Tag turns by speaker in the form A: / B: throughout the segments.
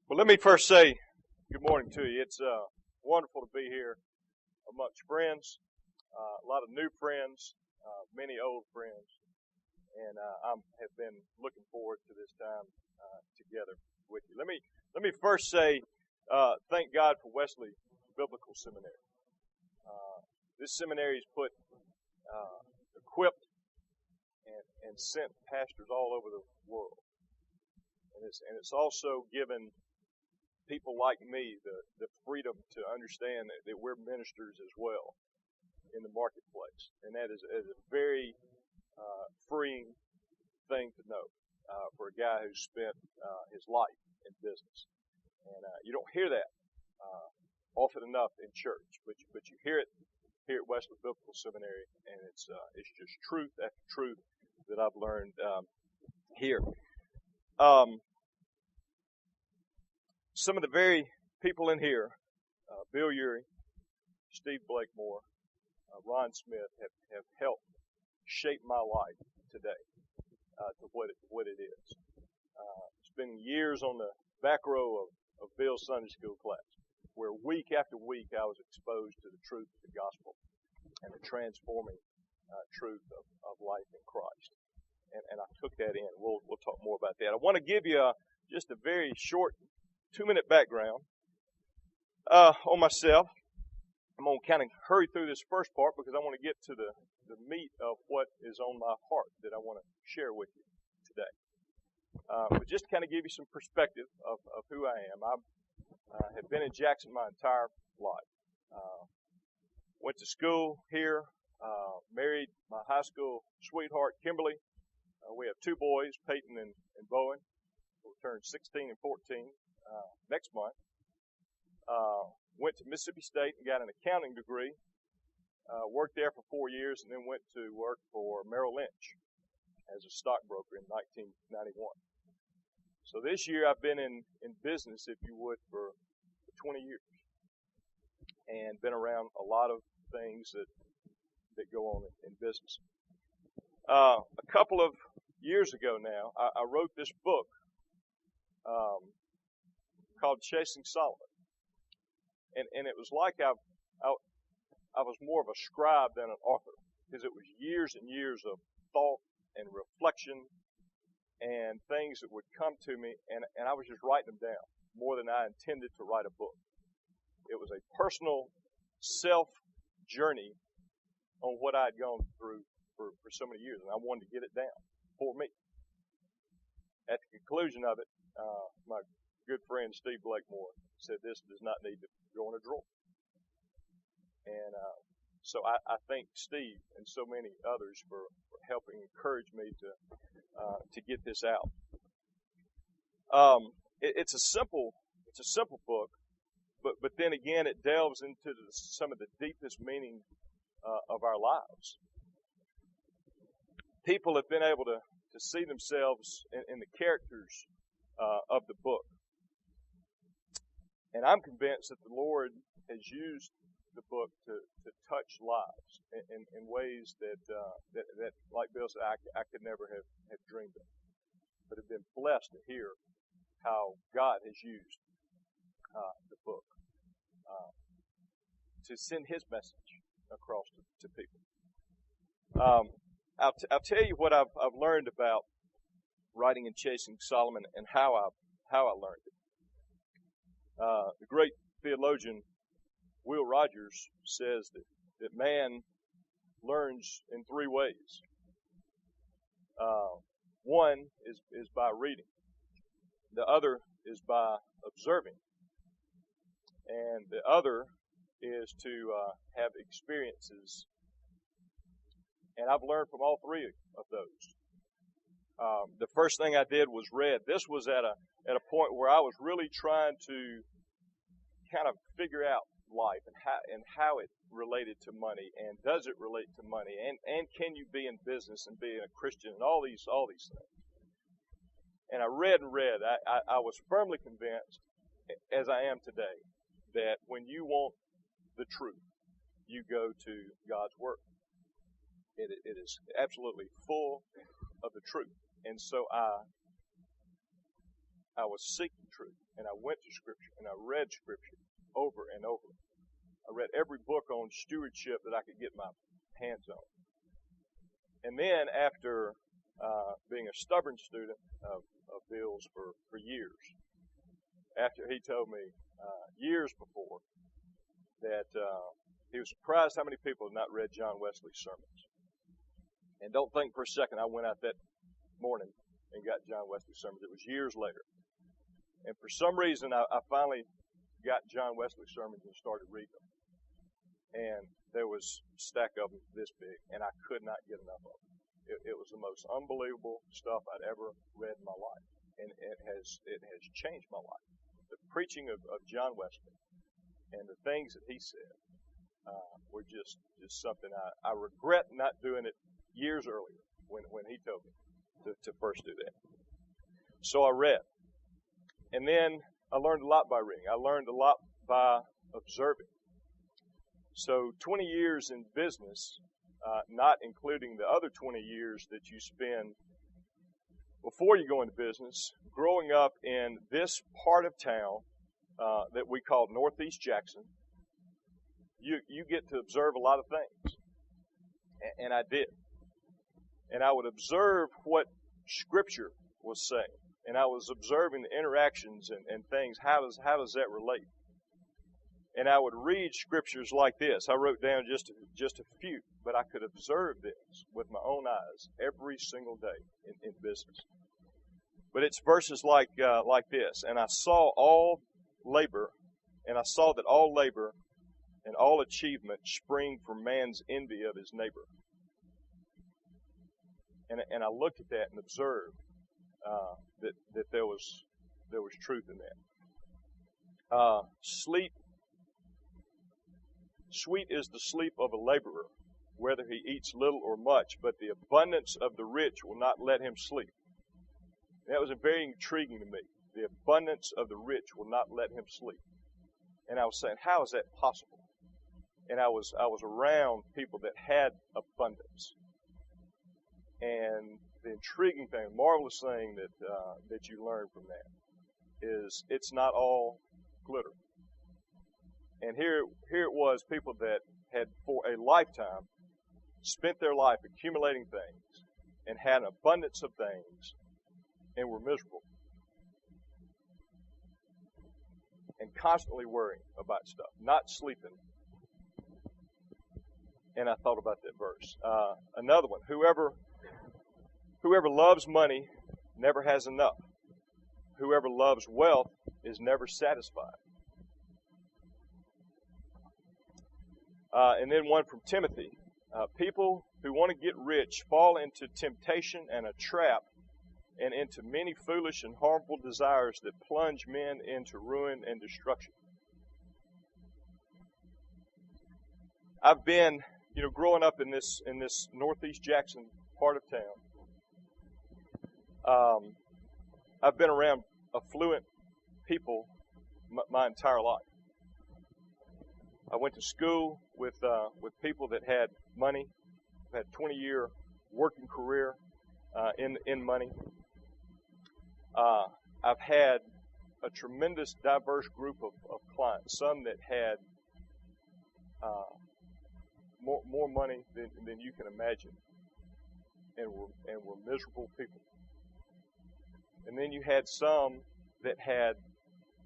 A: Well, let me first say good morning to you. It's wonderful to be here amongst friends, a lot of new friends, many old friends, and I have been looking forward to this time together with you. Let me first say thank God for Wesley Biblical Seminary. This seminary has equipped and sent pastors all over the world, and it's also given people like me the freedom to understand that we're ministers as well in the marketplace. And that is a very freeing thing to know for a guy who's spent his life in business. And you don't hear that often enough in church, but you hear it here at Wesley Biblical Seminary, and it's just truth after truth that I've learned here. Some of the very people in here, Bill Urey, Steve Blakemore, Ron Smith, have helped shape my life today to what it is. Spending years on the back row of Bill's Sunday school class, where week after week I was exposed to the truth of the gospel and the transforming truth of life in Christ. And I took that in. We'll talk more about that. I want to give you just a very short 2-minute background on myself. I'm going to kind of hurry through this first part because I want to get to the meat of what is on my heart that I want to share with you today. But just to kind of give you some perspective of who I am. I have been in Jackson my entire life. Went to school here, married my high school sweetheart, Kimberly. We have 2 boys, Peyton and Bowen, who turned 16 and 14. Next month. Went to Mississippi State and got an accounting degree. Worked there for 4 years and then went to work for Merrill Lynch as a stockbroker in 1991. So this year I've been in business, if you would, for 20 years. And been around a lot of things that go on in business. A couple of years ago now, I wrote this book called Chasing Solomon. And it was like I was more of a scribe than an author, because it was years and years of thought and reflection and things that would come to me, and I was just writing them down more than I intended to write a book. It was a personal self-journey on what I had gone through for so many years, and I wanted to get it down for me. At the conclusion of it, my good friend Steve Blakemore said this does not need to go in a drawer. And so I thank Steve and so many others for helping encourage me to get this out. It's a simple book, but then again it delves into some of the deepest meaning of our lives. People have been able to see themselves in the characters of the book. And I'm convinced that the Lord has used the book to touch lives in ways that like Bill said, I could never have dreamed of. But have been blessed to hear how God has used the book to send His message across to people. I'll tell you what I've learned about writing and chasing Solomon and how I learned it. The great theologian Will Rogers says that man learns in 3 ways. One is by reading. The other is by observing. And the other is to have experiences. And I've learned from all 3 of those. The first thing I did was read. This was at a point where I was really trying to kind of figure out life and how it related to money, and does it relate to money, and can you be in business and be a Christian, and all these things. And I read and read. I was firmly convinced, as I am today, that when you want the truth, you go to God's Word. It is absolutely full of the truth. And so I I was seeking truth, and I went to Scripture, and I read Scripture over and over. I read every book on stewardship that I could get my hands on. And then after being a stubborn student of Bill's for years, after he told me years before that he was surprised how many people had not read John Wesley's sermons. And don't think for a second I went out that morning and got John Wesley's sermons. It was years later. And for some reason, I finally got John Wesley's sermons and started reading them. And there was a stack of them this big, and I could not get enough of them. It was the most unbelievable stuff I'd ever read in my life. And it has changed my life. The preaching of John Wesley and the things that he said were just something I regret not doing it years earlier when he told me to first do that. So I read. And then I learned a lot by reading. I learned a lot by observing. So 20 years in business, not including the other 20 years that you spend before you go into business, growing up in this part of town that we call Northeast Jackson, you get to observe a lot of things. And I did. And I would observe what Scripture was saying. And I was observing the interactions and things. How does that relate? And I would read scriptures like this. I wrote down just a few, but I could observe this with my own eyes every single day in business. But it's verses like this. And I saw all labor, and I saw that all labor and all achievement spring from man's envy of his neighbor. And I looked at that and observed that there was truth in that. Sweet is the sleep of a laborer, whether he eats little or much, but the abundance of the rich will not let him sleep. And that was very intriguing to me. The abundance of the rich will not let him sleep. And I was saying, how is that possible? And I was around people that had abundance. And the intriguing thing, marvelous thing that you learn from that is it's not all glitter. And here it was, people that had for a lifetime spent their life accumulating things and had an abundance of things and were miserable and constantly worrying about stuff, not sleeping. And I thought about that verse. Another one, whoever loves money never has enough. Whoever loves wealth is never satisfied. And then one from Timothy. People who want to get rich fall into temptation and a trap and into many foolish and harmful desires that plunge men into ruin and destruction. I've been, growing up in this Northeast Jackson part of town, I've been around affluent people my entire life. I went to school with people that had money, had 20-year working career in money. I've had a tremendous diverse group of clients, some that had more money than you can imagine, and were miserable people. And then you had some that had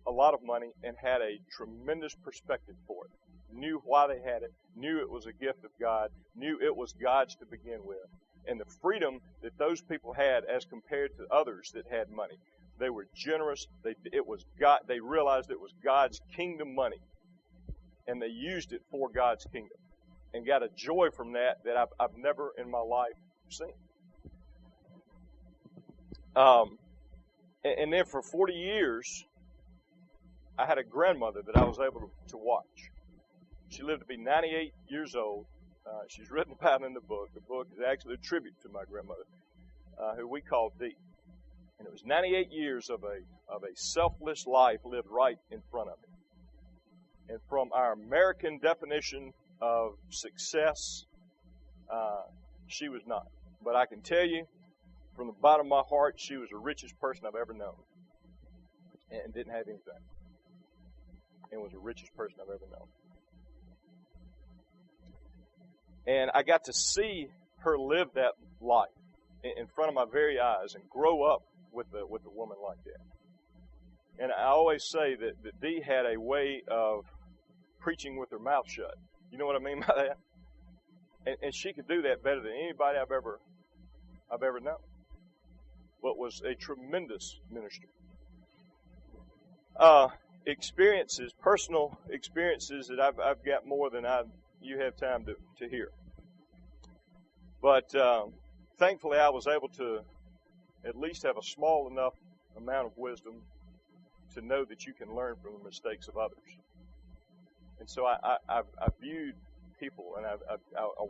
A: a lot of money and had a tremendous perspective for it. Knew why they had it, knew it was a gift of God, knew it was God's to begin with. And the freedom that those people had as compared to others that had money. They were generous. They realized it was God's kingdom money. And they used it for God's kingdom. And got a joy from that I've never in my life seen. And then for 40 years, I had a grandmother that I was able to watch. She lived to be 98 years old. She's written about in the book. The book is actually a tribute to my grandmother, who we call Dee. And it was 98 years of a selfless life lived right in front of me. And from our American definition of success, she was not. But I can tell you, from the bottom of my heart, she was the richest person I've ever known. and didn't have anything, and was the richest person I've ever known. And I got to see her live that life in front of my very eyes and grow up with a woman like that. And I always say that Dee had a way of preaching with her mouth shut. You know what I mean by that? And she could do that better than anybody I've ever known. But was a tremendous minister. Experiences, personal experiences that I've got more than you have time to hear. But thankfully, I was able to at least have a small enough amount of wisdom to know that you can learn from the mistakes of others. And so I viewed people, and I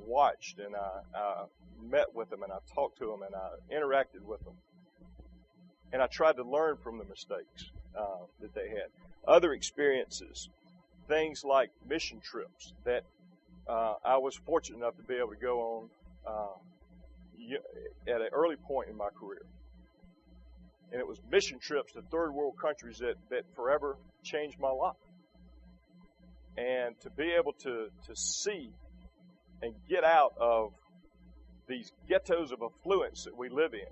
A: watched, and I met with them, and I talked to them, and I interacted with them. And I tried to learn from the mistakes that they had. Other experiences, things like mission trips that I was fortunate enough to be able to go on at an early point in my career. And it was mission trips to third world countries that forever changed my life. And to be able to see and get out of these ghettos of affluence that we live in,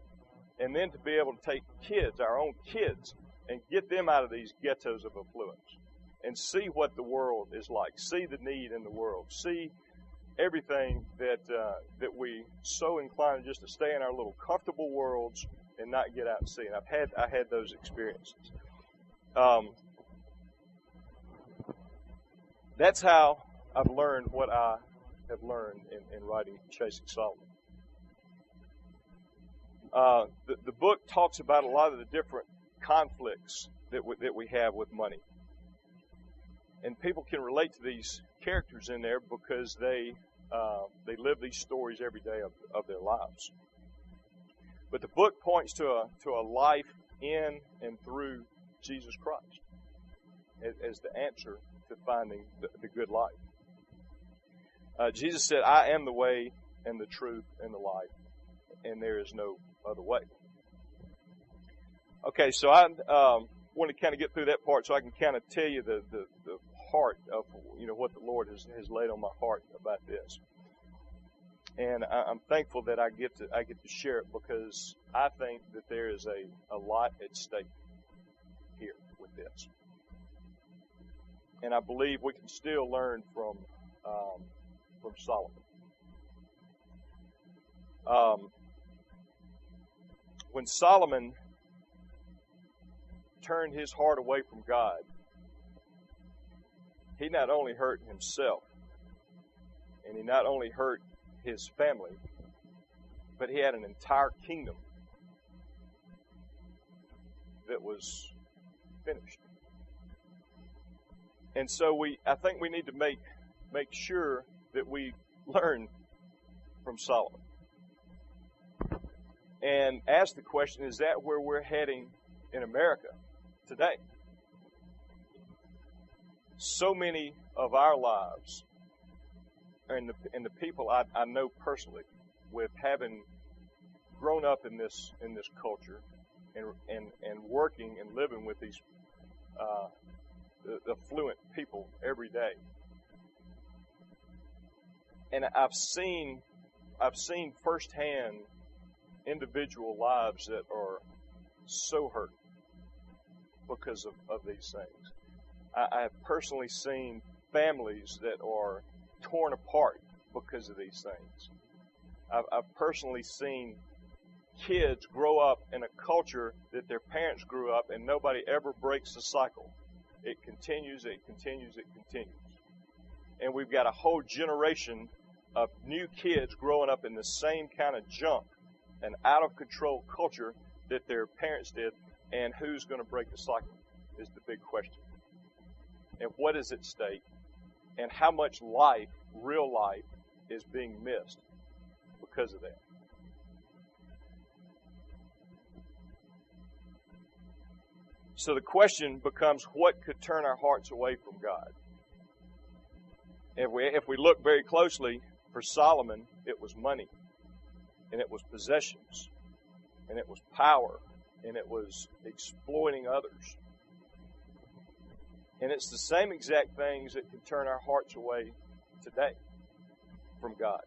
A: and then to be able to take kids, our own kids, and get them out of these ghettos of affluence and see what the world is like, see the need in the world, see everything that we so inclined just to stay in our little comfortable worlds and not get out and see. And I had those experiences. That's how I've learned what I have learned in writing Chasing Solomon. The book talks about a lot of the different conflicts that we have with money. And people can relate to these characters in there because they live these stories every day of their lives. But the book points to a life in and through Jesus Christ as the answer to finding the good life. Jesus said, "I am the way and the truth and the life, and there is no other way." Okay, so I want to kind of get through that part so I can kind of tell you the heart of what the Lord has laid on my heart about this. And I'm thankful that I get to share it because I think that there is a lot at stake here with this. And I believe we can still learn from Solomon. When Solomon turned his heart away from God, he not only hurt himself, and he not only hurt his family, but he had an entire kingdom that was finished. And so I think we need to make sure that we learn from Solomon. And ask the question, is that where we're heading in America today? So many of our lives, and the people I know personally, with having grown up in this culture and working and living with these affluent people every day, and I've seen firsthand individual lives that are so hurt because of these things. I have personally seen families that are torn apart because of these things. I've personally seen kids grow up in a culture that their parents grew up, and nobody ever breaks the cycle. It continues, it continues, it continues. And we've got a whole generation of new kids growing up in the same kind of junk and out-of-control culture that their parents did, and who's going to break the cycle is the big question. And what is at stake, and how much life, real life, is being missed because of that. So the question becomes, what could turn our hearts away from God? If we look very closely, for Solomon, it was money, and it was possessions, and it was power, and it was exploiting others. And it's the same exact things that can turn our hearts away today from God.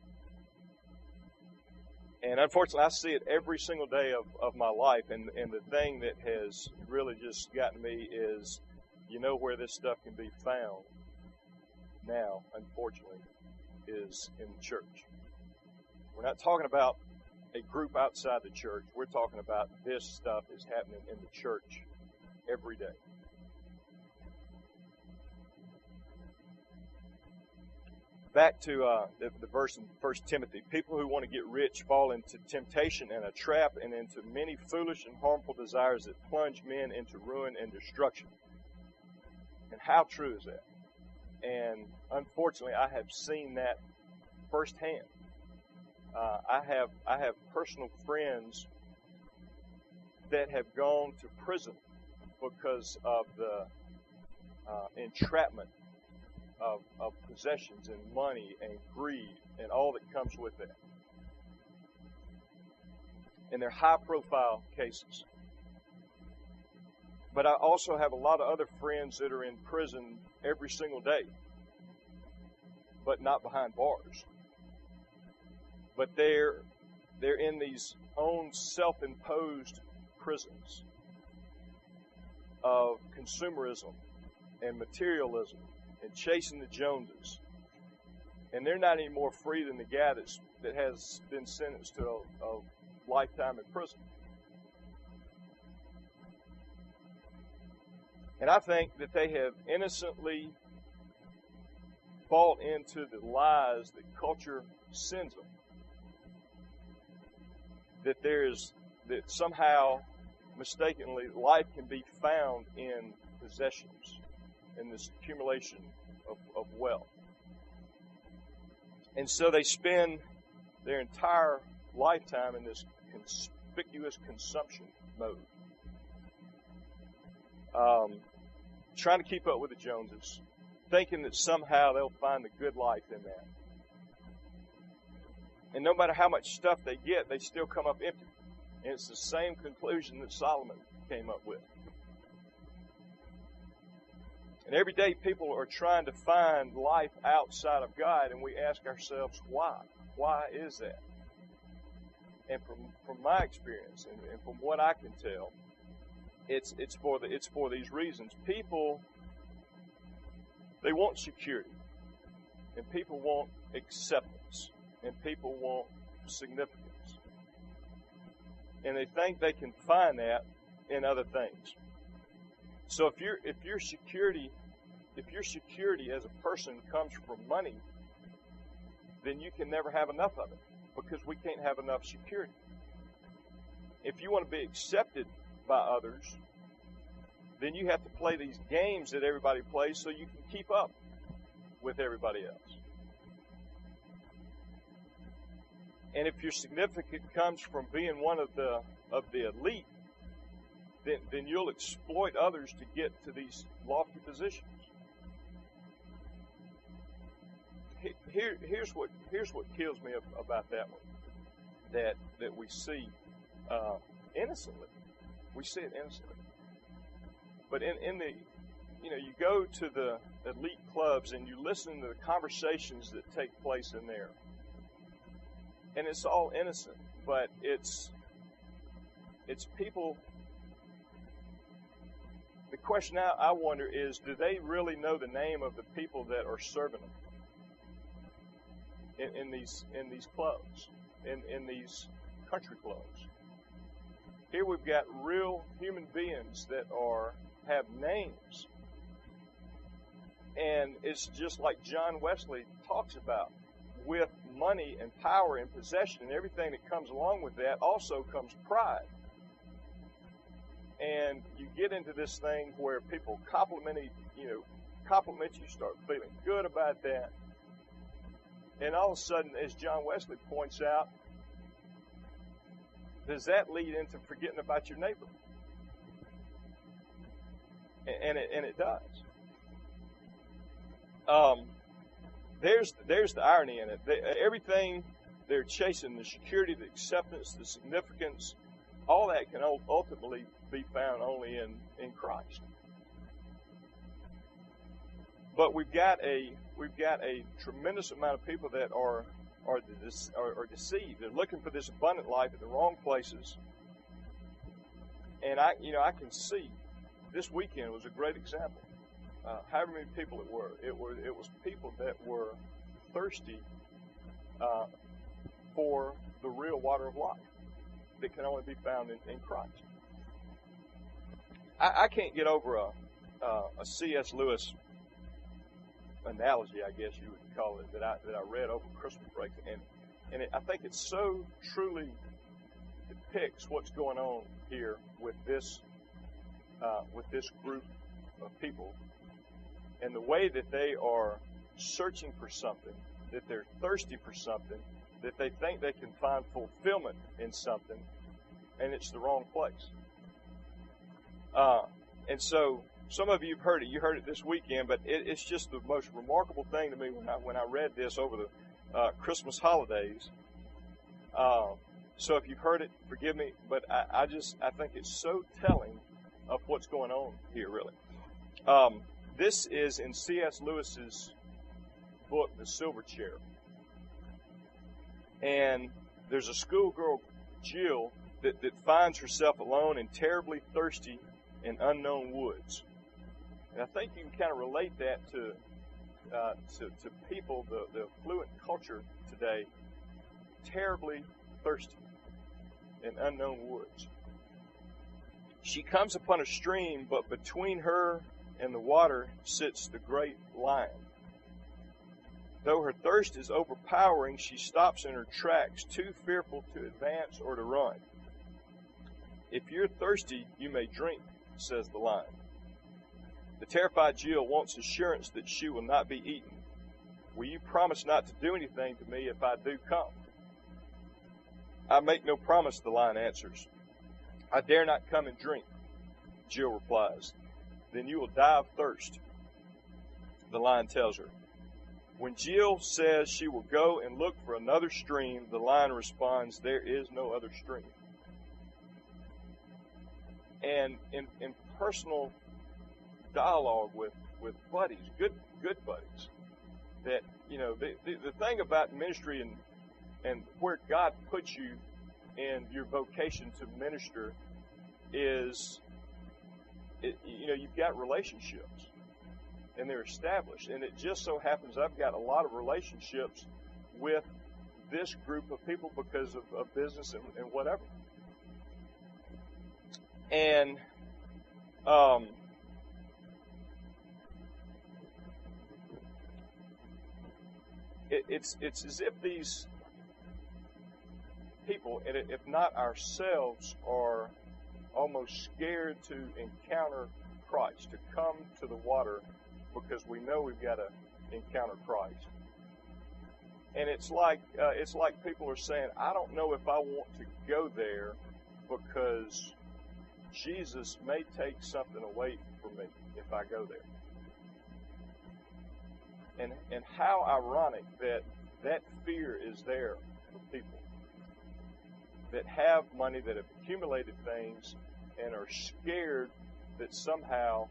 A: And unfortunately, I see it every single day of my life. And the thing that has really just gotten me is, you know where this stuff can be found now, unfortunately, is in the church. We're not talking about a group outside the church. We're talking about this stuff is happening in the church every day. Back to the verse in 1 Timothy. People who want to get rich fall into temptation and a trap and into many foolish and harmful desires that plunge men into ruin and destruction. And how true is that? And unfortunately, I have seen that firsthand. I have personal friends that have gone to prison because of the entrapment of possessions and money and greed and all that comes with that. And they're high-profile cases. But I also have a lot of other friends that are in prison every single day, but not behind bars. But they're in these own self-imposed prisons of consumerism and materialism and chasing the Joneses. And they're not any more free than the guy that has been sentenced to a lifetime in prison. And I think that they have innocently bought into the lies that culture sends them. That somehow, mistakenly, life can be found in possessions, in this accumulation of wealth. And so they spend their entire lifetime in this conspicuous consumption mode. Trying to keep up with the Joneses, thinking that somehow they'll find the good life in that. And no matter how much stuff they get, they still come up empty. And it's the same conclusion that Solomon came up with. And every day people are trying to find life outside of God, and we ask ourselves, why? Why is that? And from my experience and from what I can tell, it's for these reasons. People, they want security, and people want acceptance, and people want significance. And they think they can find that in other things. So if your security as a person comes from money, then you can never have enough of it, because we can't have enough security. If you want to be accepted by others, then you have to play these games that everybody plays so you can keep up with everybody else. And if your significance comes from being one of the elite, then you'll exploit others to get to these lofty positions. Here's what kills me about that one. That we see innocently. We see it innocently. But in the, you go to the elite clubs and you listen to the conversations that take place in there. And it's all innocent, but it's people. The question I wonder is, do they really know the name of the people that are serving them in these clubs, in these country clubs? Here we've got real human beings that have names, and it's just like John Wesley talks about. With money and power and possession and everything that comes along with that also comes pride. And you get into this thing where people compliment you, start feeling good about that. And all of a sudden, as John Wesley points out, does that lead into forgetting about your neighbor? And it does. There's the irony in it. Everything they're chasing, the security, the acceptance, the significance, all that can ultimately be found only in Christ. But we've got a tremendous amount of people that are deceived. They're looking for this abundant life in the wrong places. And I can see this weekend was a great example. However many people it was people that were thirsty for the real water of life that can only be found in Christ. I can't get over a C.S. Lewis analogy, I guess you would call it, that I read over Christmas break, and I think it so truly depicts what's going on here with this group of people, and the way that they are searching for something, that they're thirsty for something, that they think they can find fulfillment in something, and it's the wrong place. And so some of you have heard it. You heard it this weekend, but it's just the most remarkable thing to me when I read this over the Christmas holidays. So if you've heard it, forgive me, but I think it's so telling of what's going on here, really. This is in C.S. Lewis's book, The Silver Chair. And there's a schoolgirl, Jill, that finds herself alone and terribly thirsty in unknown woods. And I think you can kind of relate that to people, the affluent culture today, terribly thirsty in unknown woods. She comes upon a stream, but between her and the water sits the great lion. Though her thirst is overpowering, she stops in her tracks, too fearful to advance or to run. If you're thirsty, you may drink, says the lion. The terrified Jill wants assurance that she will not be eaten. Will you promise not to do anything to me if I do come? I make no promise, the lion answers. I dare not come and drink, Jill replies. Then you will die of thirst, the lion tells her. When Jill says she will go and look for another stream, the lion responds, there is no other stream. And in personal dialogue with buddies, good buddies, that, the thing about ministry and where God puts you in your vocation to minister is, you've got relationships, and they're established. And it just so happens I've got a lot of relationships with this group of people because of business and whatever. And it's as if these people, and if not ourselves, are almost scared to encounter Christ, to come to the water, because we know we've got to encounter Christ. And it's like people are saying, I don't know if I want to go there because Jesus may take something away from me if I go there. And how ironic that fear is there for people that have money, that have accumulated things, and are scared that somehow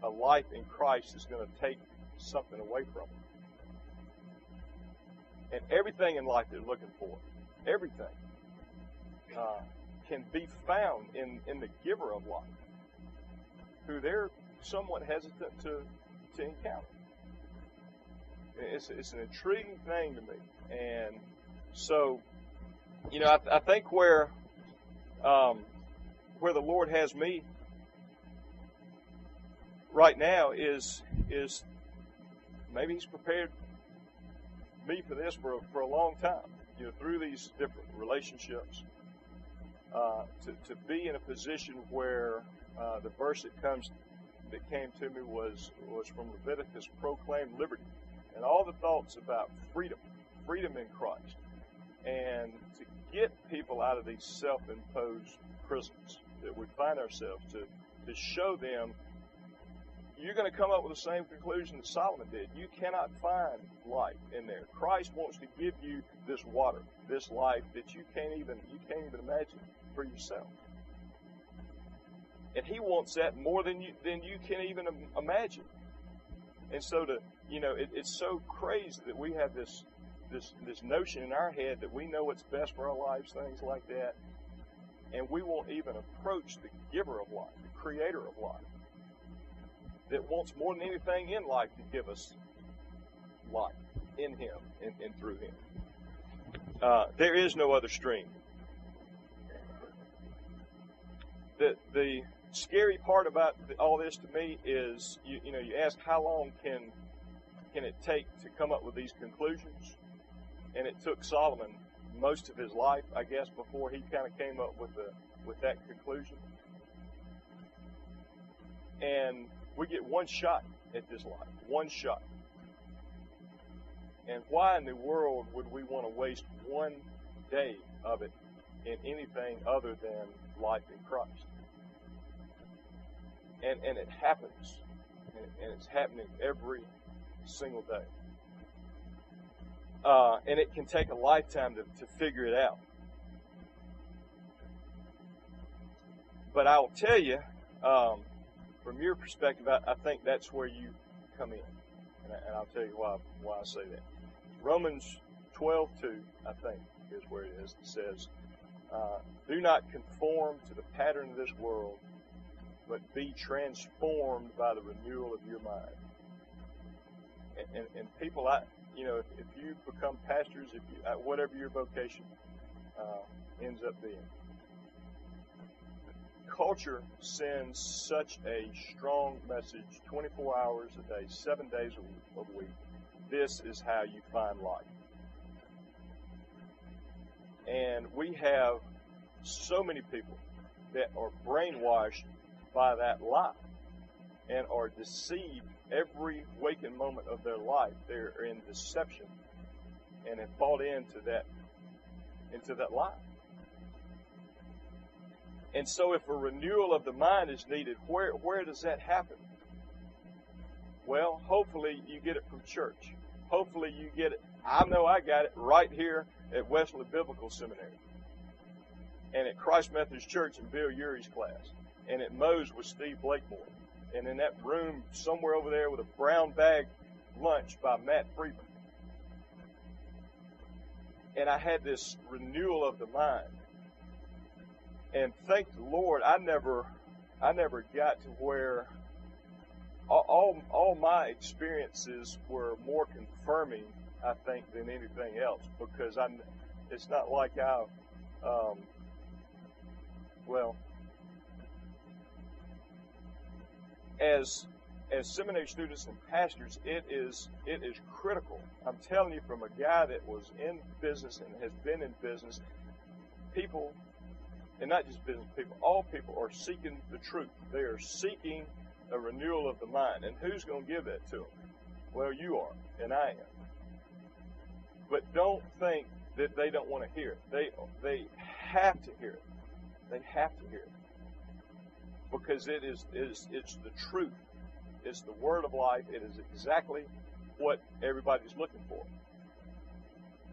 A: a life in Christ is going to take something away from them. And everything in life they're looking for, everything, can be found in the giver of life, who they're somewhat hesitant to encounter. It's an intriguing thing to me. And so, I think where the Lord has me right now is maybe He's prepared me for this for a long time, through these different relationships, to be in a position where the verse that came to me was from Leviticus, proclaim liberty, and all the thoughts about freedom in Christ, and to get people out of these self-imposed prisons that we find ourselves, to show them you're going to come up with the same conclusion that Solomon did. You cannot find life in there. Christ wants to give you this water, this life that you can't even imagine for yourself. And He wants that more than you can even imagine. And so it's so crazy that we have this notion in our head that we know what's best for our lives, things like that, and we won't even approach the giver of life, the creator of life, that wants more than anything in life to give us life in him and through him. There is no other stream. The scary part about all this to me is, you ask how long can it take to come up with these conclusions? And it took Solomon most of his life, I guess, before he kind of came up with that conclusion. And we get one shot at this life, one shot. And why in the world would we want to waste one day of it in anything other than life in Christ? And it happens, and it's happening every single day. And it can take a lifetime to figure it out. But I will tell you, from your perspective, I think that's where you come in. And I'll tell you why I say that. Romans 12:2, I think, is where it is. It says, do not conform to the pattern of this world, but be transformed by the renewal of your mind. And people, if you become pastors, whatever your vocation ends up being, culture sends such a strong message 24 hours a day, 7 days a week. This is how you find life. And we have so many people that are brainwashed by that lie and are deceived every waking moment of their life. They're in deception and have bought into that lie. And so if a renewal of the mind is needed, where does that happen? Well, hopefully you get it from church. Hopefully you get it. I know I got it right here at Wesley Biblical Seminary and at Christ Methodist Church in Bill Urey's class and at Moe's with Steve Blakemore and in that room somewhere over there with a brown bag lunch by Matt Friedman. And I had this renewal of the mind. And thank the Lord, I never got to where all my experiences were more confirming, I think, than anything else, because it's not like as seminary students and pastors, it is critical. I'm telling you, from a guy that was in business and has been in business, people, and not just business people, all people are seeking the truth. They are seeking a renewal of the mind. And who's going to give that to them? Well, you are, and I am. But don't think that they don't want to hear it. They have to hear it. They have to hear it. Because it's the truth. It's the word of life. It is exactly what everybody's looking for.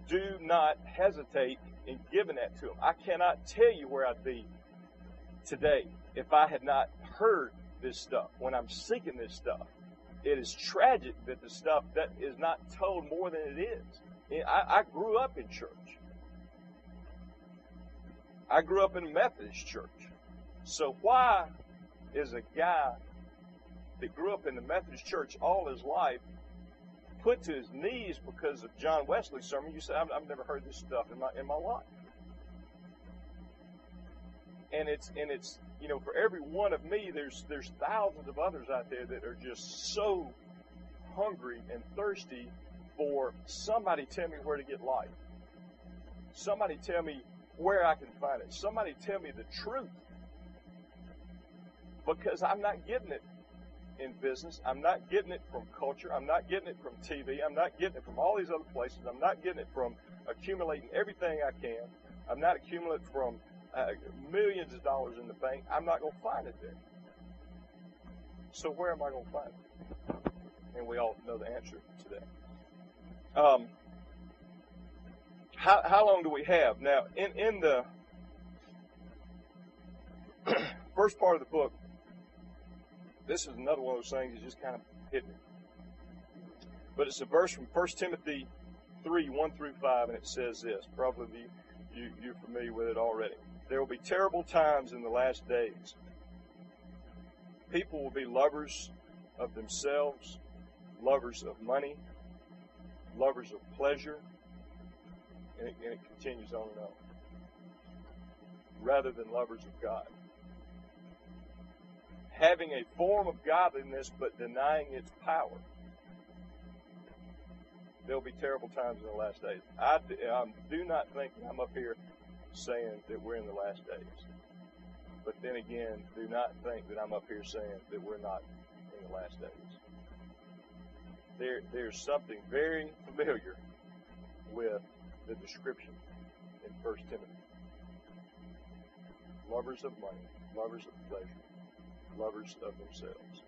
A: Do not hesitate in giving that to them. I cannot tell you where I'd be today if I had not heard this stuff. When I'm seeking this stuff, it is tragic that the stuff that is not told more than it is. I grew up in church. I grew up in a Methodist church. So why is a guy that grew up in the Methodist church all his life put to his knees because of John Wesley's sermon? You say, I've never heard this stuff in my life. And it's for every one of me, there's thousands of others out there that are just so hungry and thirsty for somebody tell me where to get life. Somebody tell me where I can find it. Somebody tell me the truth. Because I'm not getting it in business. I'm not getting it from culture. I'm not getting it from TV. I'm not getting it from all these other places. I'm not getting it from accumulating everything I can. I'm not accumulating from millions of dollars in the bank. I'm not going to find it there. So where am I going to find it? And we all know the answer to that. How long do we have? Now, in the first part of the book, this is another one of those things that just kind of hit me. But it's a verse from 1 Timothy 3, 1 through 5, and it says this. Probably you're familiar with it already. There will be terrible times in the last days. People will be lovers of themselves, lovers of money, lovers of pleasure, and it continues on and on, rather than lovers of God. Having a form of godliness but denying its power. There will be terrible times in the last days. I do not think I'm up here saying that we're in the last days. But then again, do not think that I'm up here saying that we're not in the last days. There's something very familiar with the description in 1 Timothy. Lovers of money, lovers of pleasure, lovers of themselves.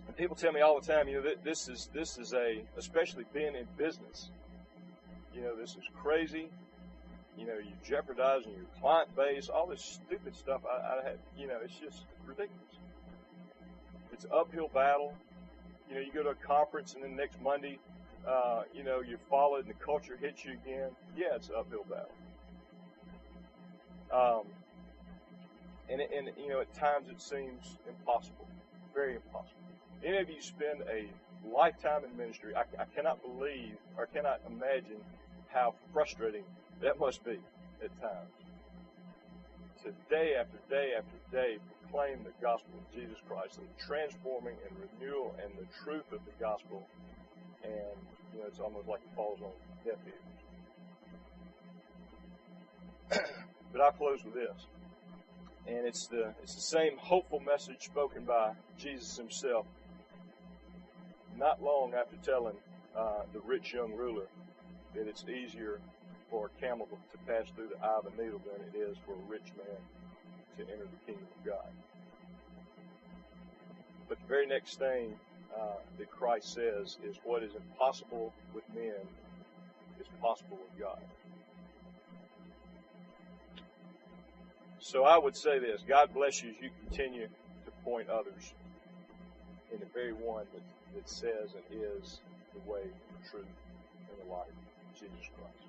A: And people tell me all the time, this is especially being in business. This is crazy. You're jeopardizing your client base, all this stupid stuff. It's just ridiculous. It's an uphill battle. You go to a conference and then next Monday, you follow it and the culture hits you again. Yeah, it's an uphill battle. And at times it seems impossible, very impossible. Any of you spend a lifetime in ministry, I cannot believe or cannot imagine how frustrating that must be at times. To day after day after day proclaim the gospel of Jesus Christ, the transforming and renewal and the truth of the gospel, and it's almost like it falls on deaf ears. But I'll close with this. And it's the same hopeful message spoken by Jesus himself not long after telling the rich young ruler that it's easier for a camel to pass through the eye of a needle than it is for a rich man to enter the kingdom of God. But the very next thing that Christ says is what is impossible with men is possible with God. So I would say this: God bless you as you continue to point others in the very one that says and is the way, the truth, and the life, Jesus Christ.